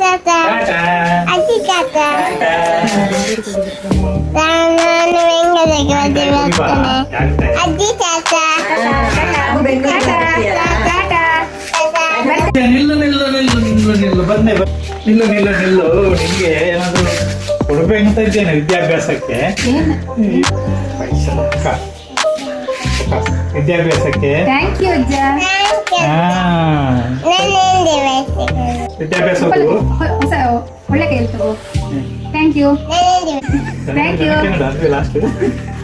ಟಾಟಾ ಅಜ್ಜಿ ಟಾಟಾ ನಾನು ಬೆಂಗಳೂರಿಗೆ ಹೋಗ್ತೇನೆ ಅಜ್ಜಿ ಟಾಟಾ ನಿಲ್ಲು ಬಂದೆ ನಿಲ್ಲು ನಿಂಗೆ ಏನಾದ್ರು ಕೊಡ್ಬೇಕಂತ ಇದ್ದೇನೆ ವಿದ್ಯಾಭ್ಯಾಸಕ್ಕೆ ವಿದ್ಯಾಭ್ಯಾಸಕ್ಕೆ ಥ್ಯಾಂಕ್ ಯು ಅಜ್ಜ. ವಿದ್ಯಾಭ್ಯಾಸ ಹೊಸ ಒಳ್ಳೆ ಕೈಯಲ್ಲಿ ತಗೋ. Thank you thank you last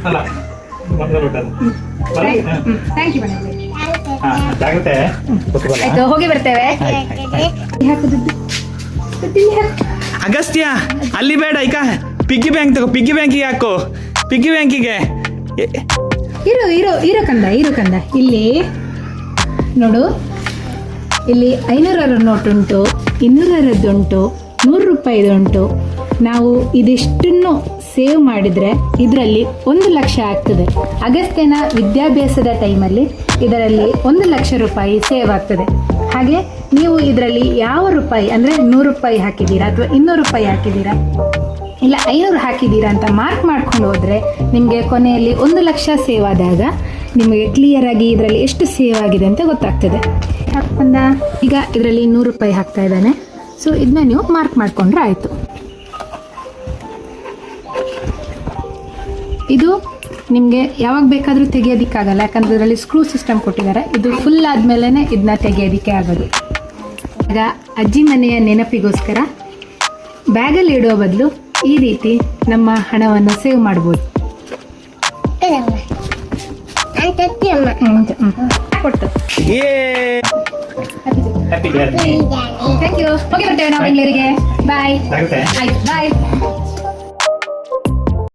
ಅಲ್ಲ ಥ್ಯಾಂಕ್ ಯು ಜಾಗ್ರತೆ ಆಯ್ತು, ಹೋಗಿ ಬರ್ತೇವೆ. ಹಾಕುದು ಅಗಸ್ತ್ಯ ಅಲ್ಲಿ ಬೇಡ ಈಗ ಪಿಗ್ಗಿ ಬ್ಯಾಂಕ್ ತಗೋ, ಪಿಗ್ಗಿ ಬ್ಯಾಂಕಿಗೆ ಹಾಕು, ಪಿಗ್ಗಿ ಬ್ಯಾಂಕಿಗೆ. ಇರು ಕಂದ ಇಲ್ಲಿ ನೋಡು, ಇಲ್ಲಿ 500 ನೋಟ್ ಉಂಟು, 200 ಉಂಟು, 100 ರೂಪಾಯಿದು ಉಂಟು. ನಾವು ಇದಿಷ್ಟನ್ನು ಸೇವ್ ಮಾಡಿದರೆ ಇದರಲ್ಲಿ 1 ಲಕ್ಷ ಆಗ್ತದೆ. ಅಗಸ್ತ್ಯನ ವಿದ್ಯಾಭ್ಯಾಸದ ಟೈಮಲ್ಲಿ ಇದರಲ್ಲಿ 1 ಲಕ್ಷ ರೂಪಾಯಿ ಸೇವ್ ಆಗ್ತದೆ. ಹಾಗೆ ನೀವು ಇದರಲ್ಲಿ ಯಾವ ರೂಪಾಯಿ ಅಂದರೆ 100 ರೂಪಾಯಿ ಹಾಕಿದ್ದೀರಾ ಅಥವಾ 200 ರೂಪಾಯಿ ಹಾಕಿದ್ದೀರಾ ಇಲ್ಲ 500 ಹಾಕಿದ್ದೀರಾ ಅಂತ ಮಾರ್ಕ್ ಮಾಡ್ಕೊಂಡು ಹೋದರೆ ನಿಮಗೆ ಕೊನೆಯಲ್ಲಿ 1 ಲಕ್ಷ ಸೇವ್ ಆದಾಗ ನಿಮಗೆ ಕ್ಲಿಯರ್ ಆಗಿ ಇದರಲ್ಲಿ ಎಷ್ಟು ಸೇವ್ ಆಗಿದೆ ಅಂತ ಗೊತ್ತಾಗ್ತದೆ. ಹಾಕೊಂಡ ಈಗ ಇದರಲ್ಲಿ 100 ರೂಪಾಯಿ ಹಾಕ್ತಾ ಇದ್ದಾನೆ. ಸೊ ಇದನ್ನ ನೀವು ಮಾರ್ಕ್ ಮಾಡಿಕೊಂಡ್ರೆ ಆಯಿತು. ಇದು ನಿಮಗೆ ಯಾವಾಗ ಬೇಕಾದರೂ ತೆಗೆಯೋದಕ್ಕಾಗಲ್ಲ, ಯಾಕಂದರೆ ಇದರಲ್ಲಿ ಸ್ಕ್ರೂ ಸಿಸ್ಟಮ್ ಕೊಟ್ಟಿದ್ದಾರೆ. ಇದು ಫುಲ್ ಆದಮೇಲೆ ಇದನ್ನ ತೆಗೆಯೋದಕ್ಕೆ ಆಗೋದು. ಈಗ ಅಜ್ಜಿ ಮನೆಯ ನೆನಪಿಗೋಸ್ಕರ ಬ್ಯಾಗಲ್ಲಿ ಇಡೋ ಬದಲು ಈ ರೀತಿ ನಮ್ಮ ಹಣವನ್ನು ಸೇವ್ ಮಾಡ್ಬೋದು. ಕೊಟ್ಟು ಥ್ಯಾಂಕ್ ಯು. ಹೋಗಿ ಬರ್ತೇವೆ ನಾವು ಬೆಂಗಳೂರಿಗೆ. ಬಾಯ್. ಆಯ್ತು ಬಾಯ್.